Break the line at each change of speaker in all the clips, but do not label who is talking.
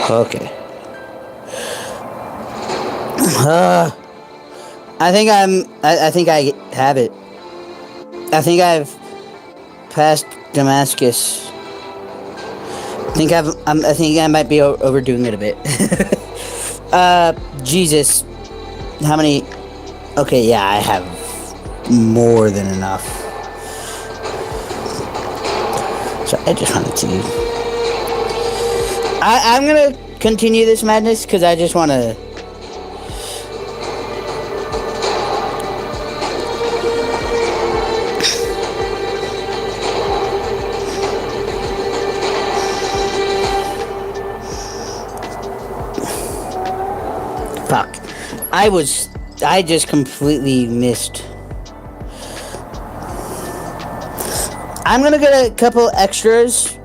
Okay. I think I have it. I think I've passed Damascus. I think I might be overdoing it a bit. Jesus. How many? Okay, yeah, I have more than enough. So I just wanted to. I'm gonna continue this madness because I just want to. Fuck. I just completely missed. I'm gonna get a couple extras.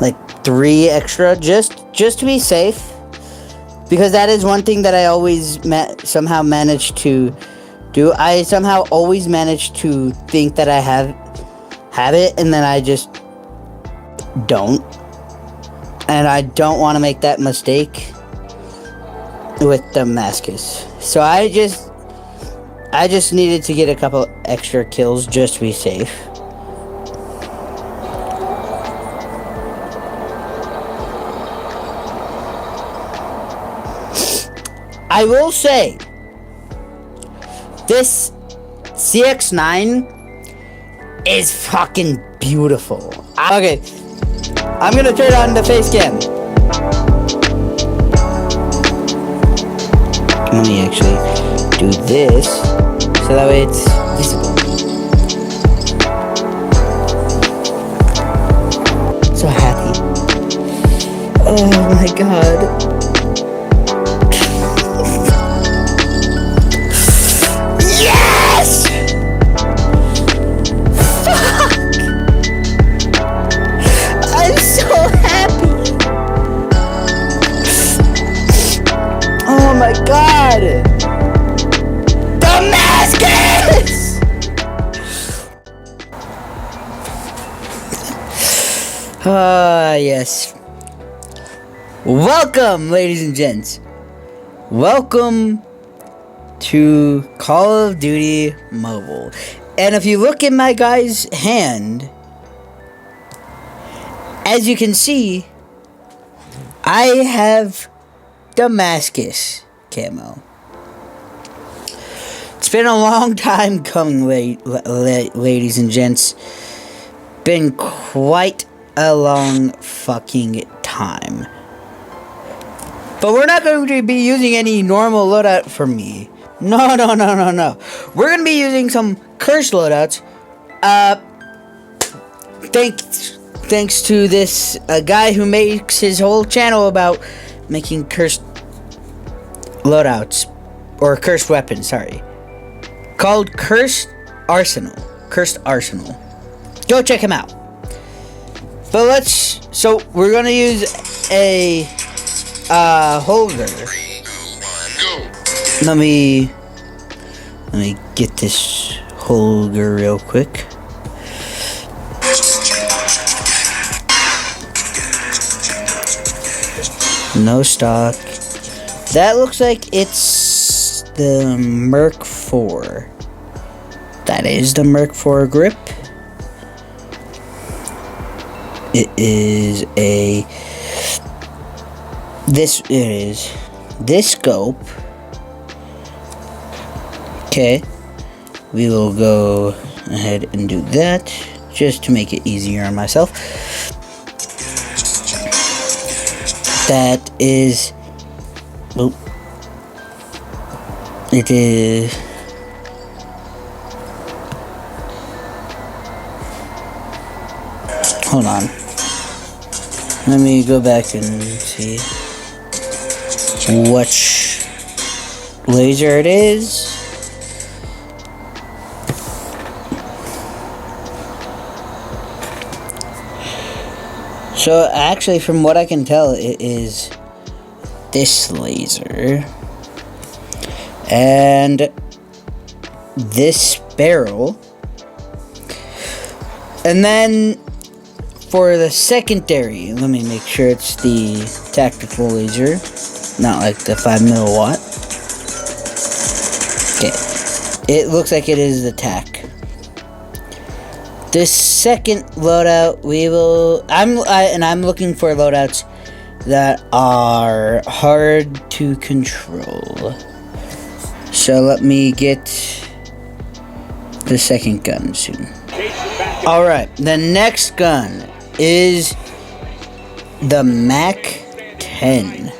Like 3 extra, just to be safe. Because that is one thing that I always somehow manage to do. I somehow always manage to think that I have it, and then I just don't. And I don't want to make that mistake with Damascus. So I just needed to get a couple extra kills just to be safe. I will say, this CX-9 is fucking beautiful. Okay. I'm gonna turn on the face cam. Let me actually do this so that way it's visible. So happy. Oh my god. Yes! Oh my god! Damascus! Yes. Welcome, ladies and gents. Welcome to Call of Duty Mobile. And if you look in my guy's hand, as you can see, I have Damascus camo. It's been a long time coming, ladies and gents. Been quite a long fucking time. But we're not going to be using any normal loadout for me. No. We're going to be using some cursed loadouts. Thanks to this guy who makes his whole channel about making cursed loadouts, or cursed weapons, sorry, called Cursed Arsenal. Go check him out. But so we're gonna use a holder. Let me get this holder real quick. No stock. That looks like it's the Merc 4. That is the Merc 4 grip. It is this scope. Okay. We will go ahead and do that just to make it easier on myself. That is, it is, hold on, let me go back and see which laser it is. So actually, from what I can tell, it is this laser and this barrel, and then for the secondary, let me make sure it's the tactical laser, not like the 5mm watt. Okay, it looks like it is the tac. This second loadout, I'm looking for loadouts that are hard to control. So let me get the second gun soon. Alright, the next gun is the Mac 10.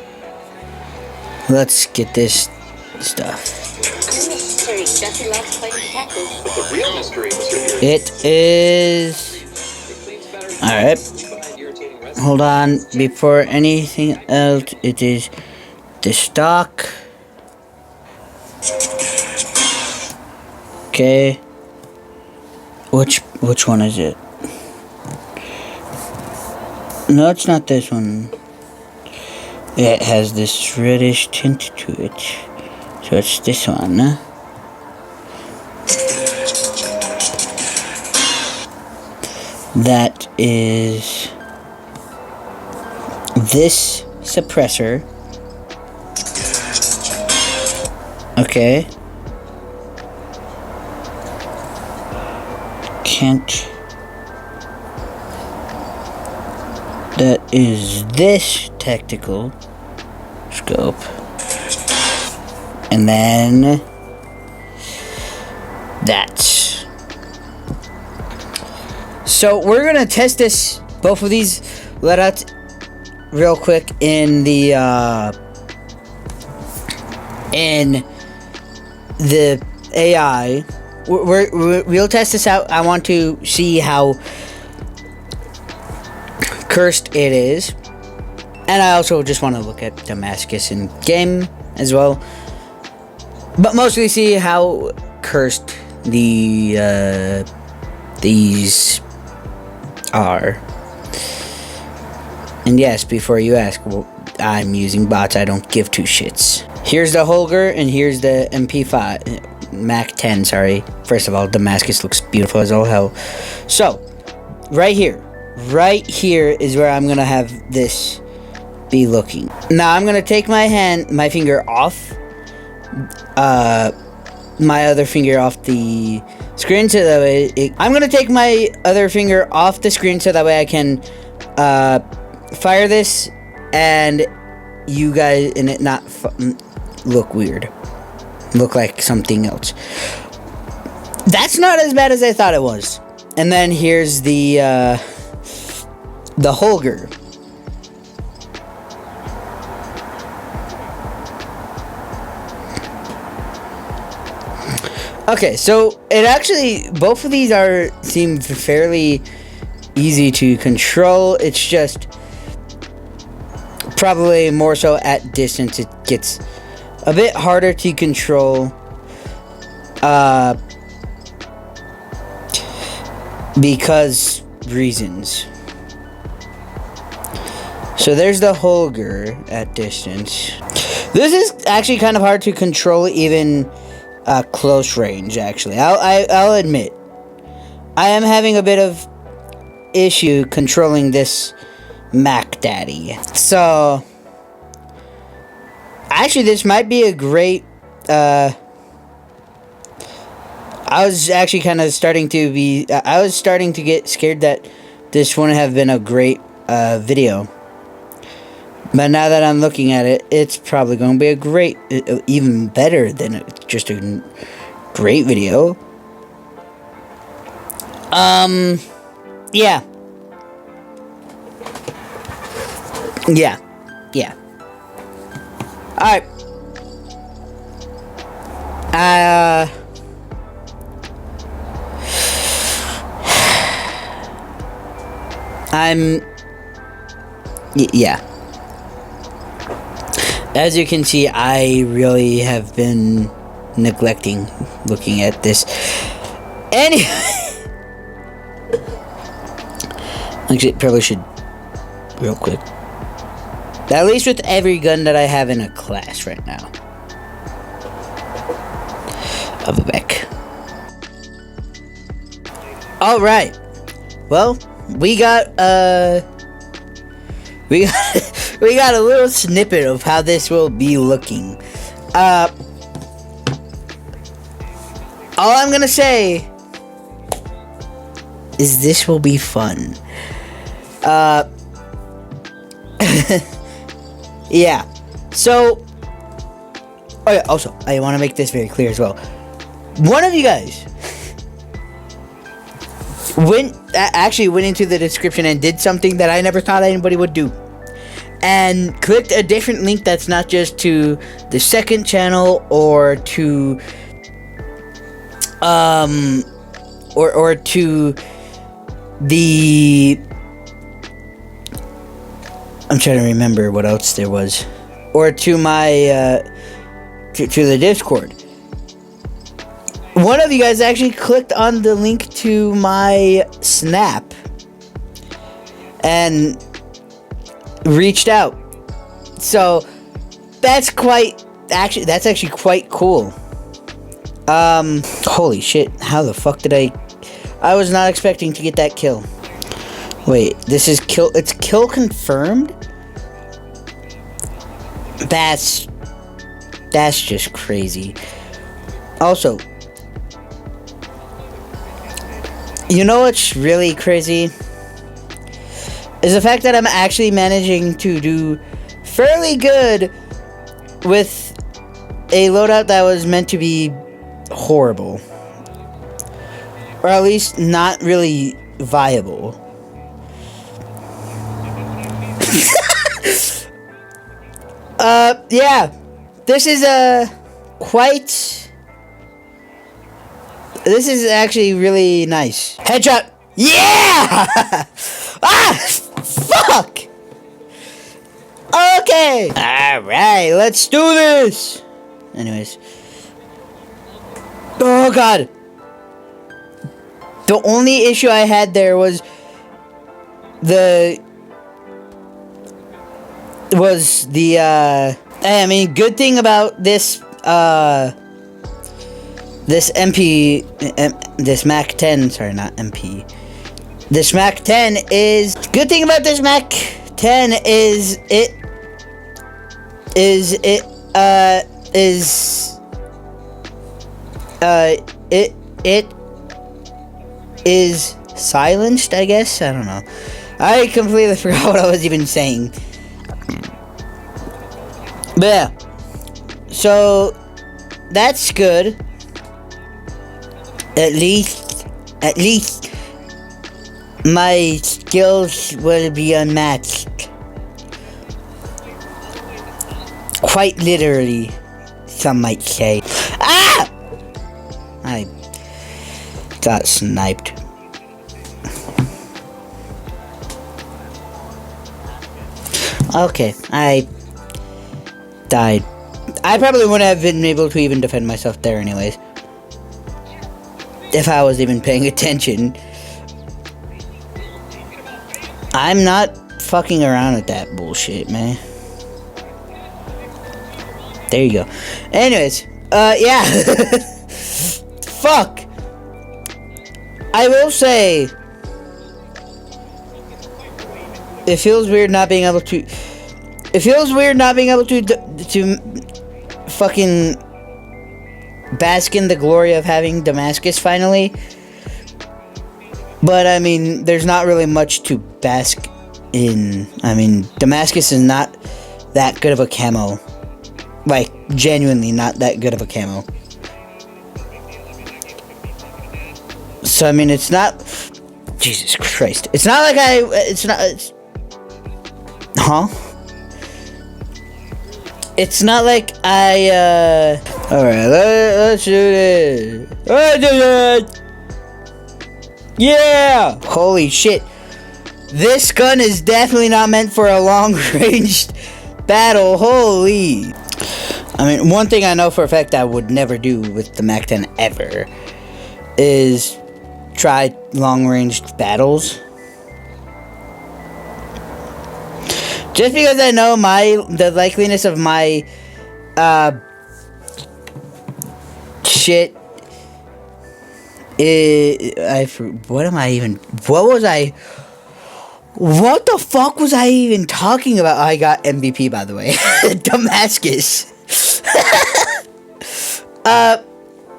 Let's get this stuff. It is... Alright. Hold on. Before anything else, it is the stock. Okay. Which one is it? No, it's not this one. It has this reddish tint to it. So it's this one. That is this suppressor. Okay. Can't. That is this tactical scope. And then that. So we're gonna test both of these loadouts real quick in the AI. We'll test this out. I want to see how cursed it is, and I also just want to look at Damascus in game as well, but mostly see how cursed these are. And yes, before you ask, well, I'm using bots. I don't give two shits. Here's the Holger, and here's the MP5 Mac 10. Sorry. First of all, Damascus looks beautiful as all hell. So, right here is where I'm gonna have this be looking. Now I'm gonna take my finger off, my other finger off the screen, so that way I'm gonna take my other finger off the screen so that way I can fire this and you guys and it not look weird, look like something else. That's not as bad as I thought it was. And then here's the Holger. Okay, so it actually, both of these seem fairly easy to control. It's just probably more so at distance it gets a bit harder to control because reasons. So there's the Holger at distance. This is actually kind of hard to control even close range, actually. I'll admit. I am having a bit of issue controlling this Mac Daddy. So actually this might be a great I was actually kind of starting to get scared that this wouldn't have been a great video. But now that I'm looking at it, it's probably going to be a great, even better than just a great video. Yeah. Alright. Yeah. As you can see, I really have been neglecting looking at this. Anyway. Actually, probably should real quick. At least with every gun that I have in a class right now. I'll be back. Alright. Well, we got we got a little snippet of how this will be looking. All I'm gonna say is this will be fun. Yeah. So, oh yeah, also, I want to make this very clear as well. One of you guys actually went into the description and did something that I never thought anybody would do. And clicked a different link that's not just to the second channel or to or to the, I'm trying to remember what else there was, or to my to the Discord. One of you guys actually clicked on the link to my Snap and reached out. So that's actually quite cool. Holy shit, how the fuck did I was not expecting to get that kill. Wait, this is it's kill confirmed? That's just crazy. Also, you know what's really crazy? Is the fact that I'm actually managing to do fairly good with a loadout that was meant to be horrible. Or at least not really viable. Yeah. This is this is actually really nice. Headshot! Yeah! Ah! Fuck! Okay! Alright, let's do this! Anyways. Oh god! The only issue I had there was the I mean, good thing about this this this Mac 10, sorry, not MP. This Mac 10 is, good thing about this Mac 10 is it is silenced, I guess. I don't know. I completely forgot what I was even saying. But yeah. So that's good. At least my skills will be unmatched. Quite literally, some might say. Ah! I got sniped. Okay, I died. I probably wouldn't have been able to even defend myself there anyways. If I was even paying attention. I'm not fucking around with that bullshit, man. There you go. Anyways, yeah. Fuck. I will say, it feels weird not being able to. It feels weird not being able to fucking bask in the glory of having Damascus finally. But I mean, there's not really much to bask in. I mean, Damascus is not that good of a camo. Like, genuinely not that good of a camo. So I mean, it's not. Jesus Christ! It's not like it's not. Huh? It's not like I. All right, let's do this. Let's do it. Yeah! Holy shit. This gun is definitely not meant for a long-ranged battle. Holy. I mean, one thing I know for a fact I would never do with the Mac 10 ever is try long-ranged battles. Just because I know the likeliness of my shit. What was I What the fuck was I even talking about? I got MVP, by the way. Damascus.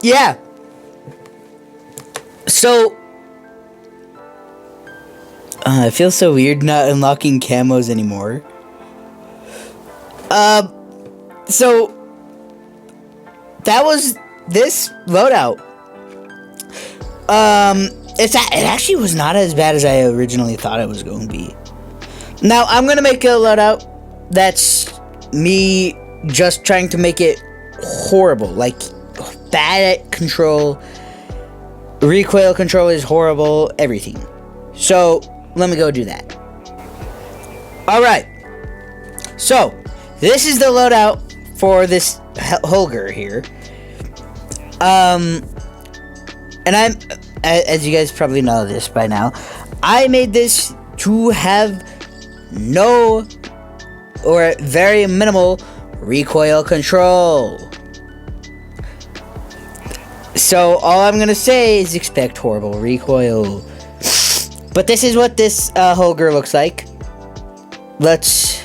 Yeah. So, it feels so weird not unlocking camos anymore. So, that was this loadout. It actually was not as bad as I originally thought it was going to be. Now, I'm going to make a loadout that's me just trying to make it horrible. Like, bad at control. Recoil control is horrible. Everything. So, let me go do that. Alright. So, this is the loadout for this Holger here. And I'm, as you guys probably know this by now, I made this to have no or very minimal recoil control. So all I'm gonna say is expect horrible recoil. But this is what this Holger looks like. Let's...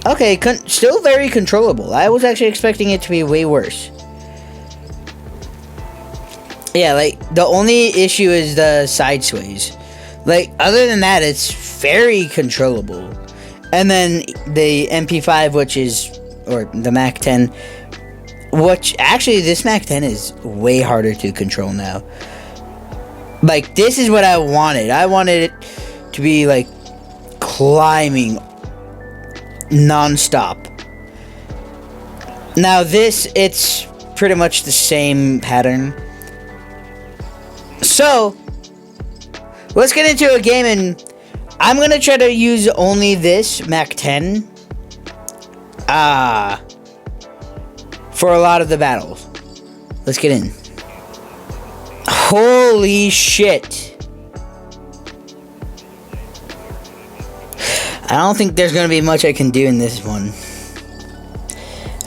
Okay, still very controllable. I was actually expecting it to be way worse. Yeah, like, the only issue is the side sways. Like, other than that, it's very controllable. And then the MP5, which is, or the Mac 10, which, actually, this Mac 10 is way harder to control now. Like, this is what I wanted. I wanted it to be, like, climbing non-stop. Now, this, it's pretty much the same pattern. So, let's get into a game, and I'm gonna try to use only this Mac 10 for a lot of the battles. Let's get in. Holy shit. I don't think there's gonna be much I can do in this one.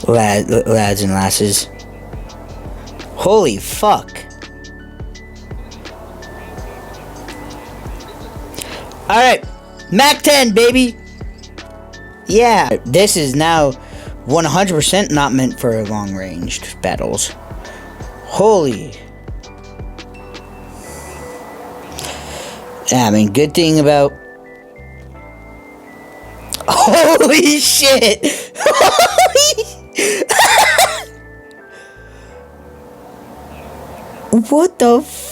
Lads and lasses. Holy fuck. Alright, Mac 10, baby! Yeah, this is now 100% not meant for long-ranged battles. Holy. Yeah, I mean, good thing about... Holy shit! What the f...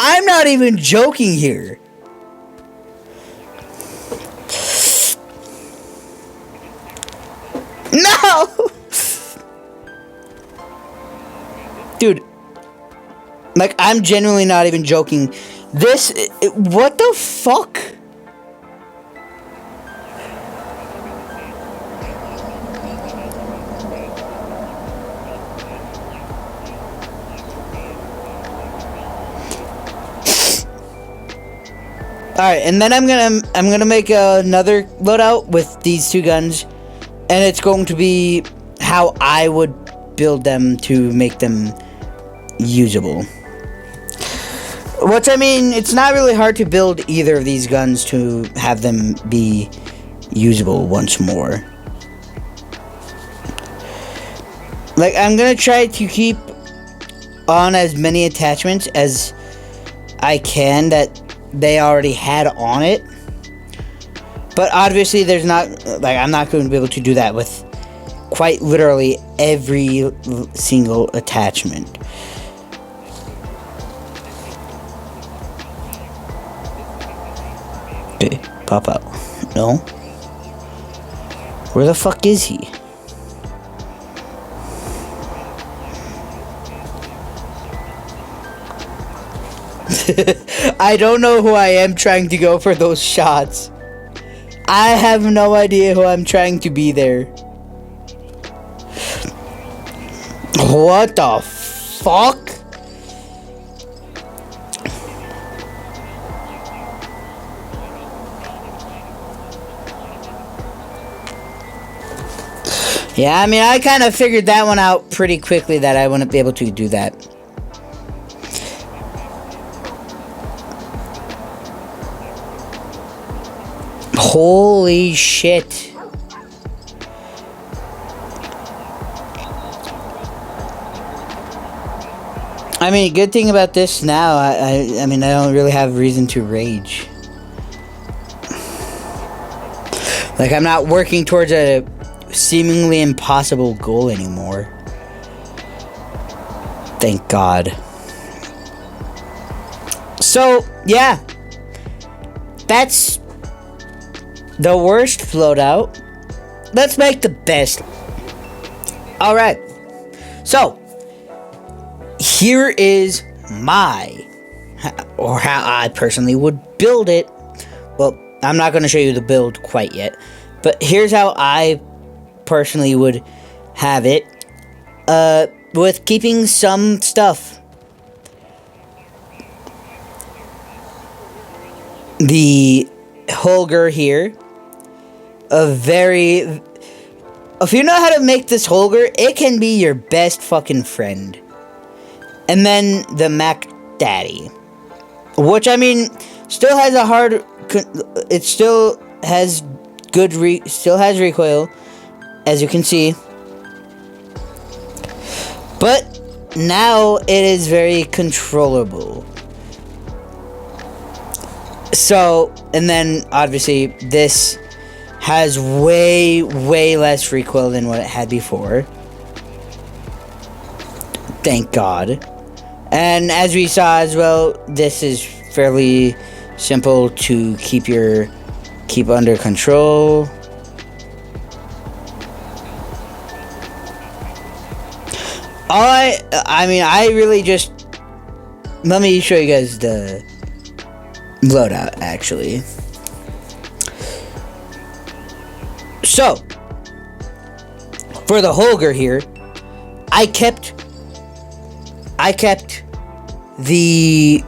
I'm not even joking here. No! Dude. Like, I'm genuinely not even joking. This... what the fuck? Alright, and then I'm gonna make another loadout with these two guns, and it's going to be how I would build them to make them usable. Which, I mean, it's not really hard to build either of these guns to have them be usable once more. Like, I'm gonna try to keep on as many attachments as I can that they already had on it, but obviously there's not, like, I'm not going to be able to do that with quite literally every single attachment. Okay, pop out. No? Where the fuck is he? I don't know who I am trying to go for those shots. I have no idea who I'm trying to be there. What the fuck? Yeah, I mean, I kind of figured that one out pretty quickly that I wouldn't be able to do that. Holy shit. I mean, good thing about this now, I mean, I don't really have reason to rage. Like, I'm not working towards a seemingly impossible goal anymore. Thank God. So, yeah. That's the worst float out. Let's make the best. Alright. So, here is or how I personally would build it. Well, I'm not going to show you the build quite yet. But here's how I personally would have it. With keeping some stuff. The Holger here. If you know how to make this Holger, it can be your best fucking friend. And then the Mac Daddy, which, I mean, still has a hard. It still has good still has recoil, as you can see. But now it is very controllable. So, and then obviously this has way less recoil than what it had before. Thank God. And as we saw as well, this is fairly simple to keep under control. I mean, I really just, let me show you guys the loadout, actually. So, for the Holger here, I kept the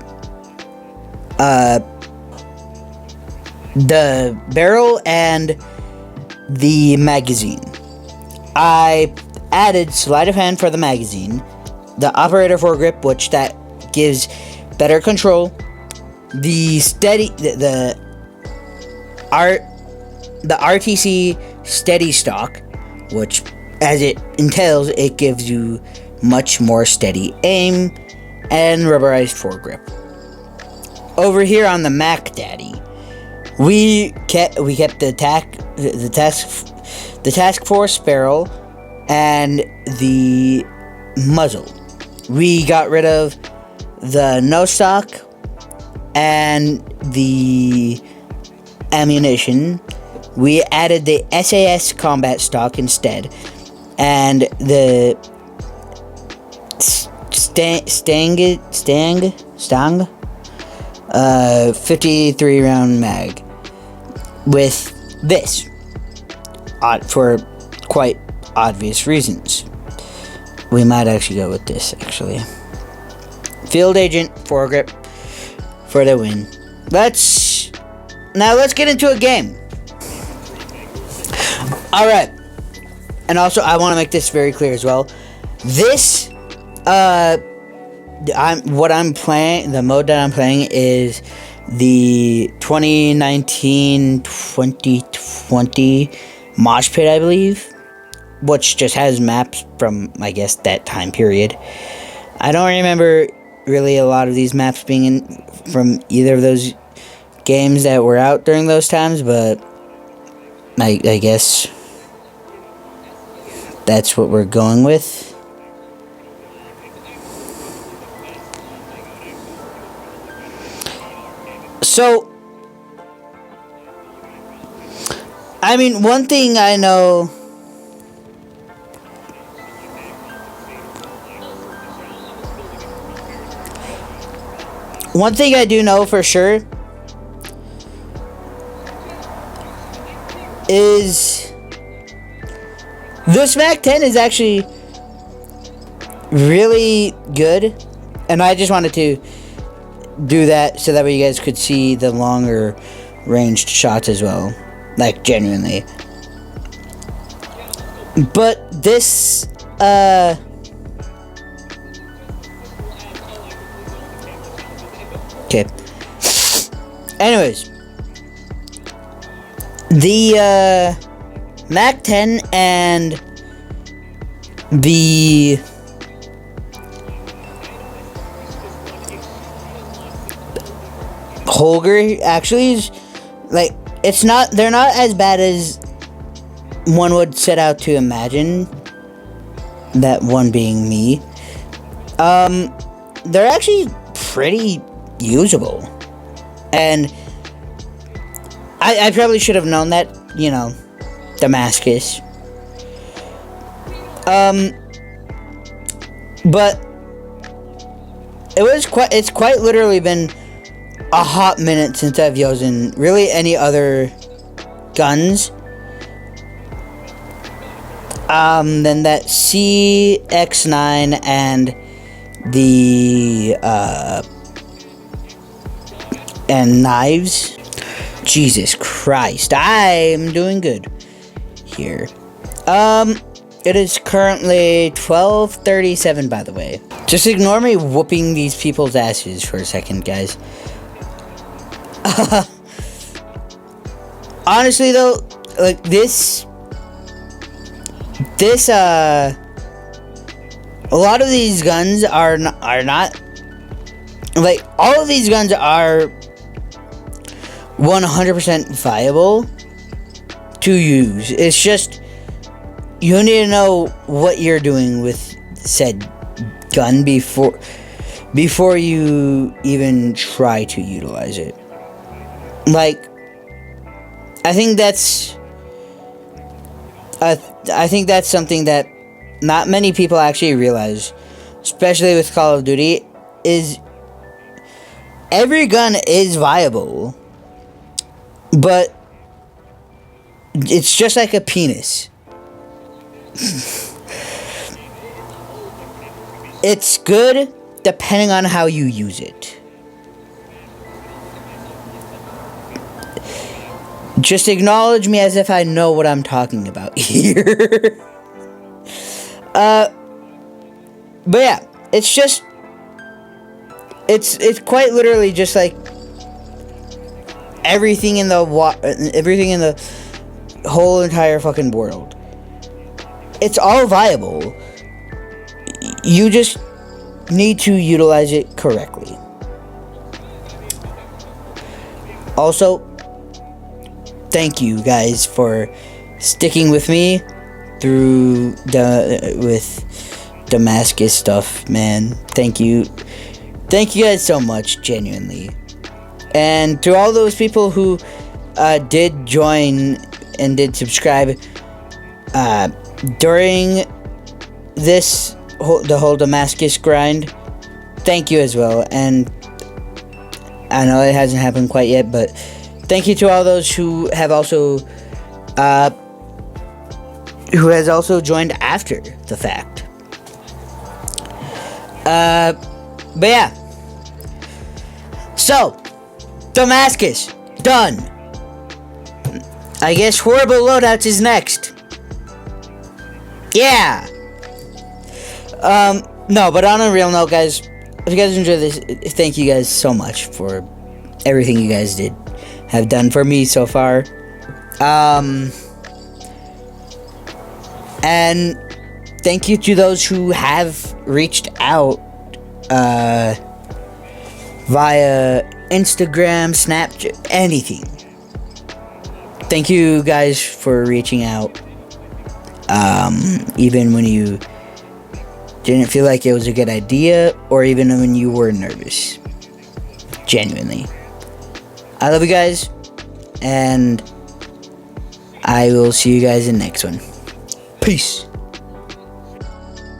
barrel and the magazine. I added sleight of hand for the magazine, the operator foregrip, which that gives better control, the RTC steady stock, which, as it entails, it gives you much more steady aim, and rubberized foregrip. Over here on the Mac Daddy, we kept the task force barrel and the muzzle. We got rid of the no stock and the ammunition. We added the SAS combat stock instead, and the Stang 53 round mag with this, for quite obvious reasons. We might actually go with this, actually. Field Agent foregrip for the win. Let's get into a game. Alright. And also, I want to make this very clear as well. This, the mode that I'm playing is the 2019-2020 Mosh Pit, I believe, which just has maps from, I guess, that time period. I don't remember really a lot of these maps being from either of those games that were out during those times, but I guess that's what we're going with. So, I mean, one thing I know, one thing I do know for sure is this Mac 10 is actually really good, and I just wanted to do that so that way you guys could see the longer ranged shots as well, like genuinely. But this, okay. Anyways, the, Mac 10 and the Holger actually is, like, they're not as bad as one would set out to imagine, that one being me. They're actually pretty usable, and I probably should have known that, you know, Damascus. But it's quite literally been a hot minute since I've used really any other guns. Then that CX9 and the, and knives. Jesus Christ, I'm doing good here. It is currently 12:37, by the way. Just ignore me whooping these people's asses for a second, guys. Honestly, though, like, a lot of these guns are not, like, all of these guns are 100% viable to use. It's just, you need to know what you're doing with said gun before you even try to utilize it. Like, I think that's something that not many people actually realize, especially with Call of Duty, is every gun is viable, but it's just like a penis. It's good depending on how you use it. Just acknowledge me as if I know what I'm talking about here. But yeah, it's just, it's quite literally just like everything in the whole entire fucking world. It's all viable. You just need to utilize it correctly. Also, thank you guys for sticking with me through with Damascus stuff, man. Thank you guys so much, genuinely. And to all those people who did join and did subscribe during the whole Damascus grind, thank you as well. And I know it hasn't happened quite yet, but thank you to all those who have also joined after the fact. But yeah. So, Damascus, done. I guess Horrible Loadouts is next. Yeah. No, but on a real note, guys, if you guys enjoyed this, thank you guys so much for everything you guys have done for me so far. And thank you to those who have reached out via Instagram, Snapchat, anything. Thank you guys for reaching out, even when you didn't feel like it was a good idea, or even when you were nervous. Genuinely. I love you guys, and I will see you guys in the next one. Peace.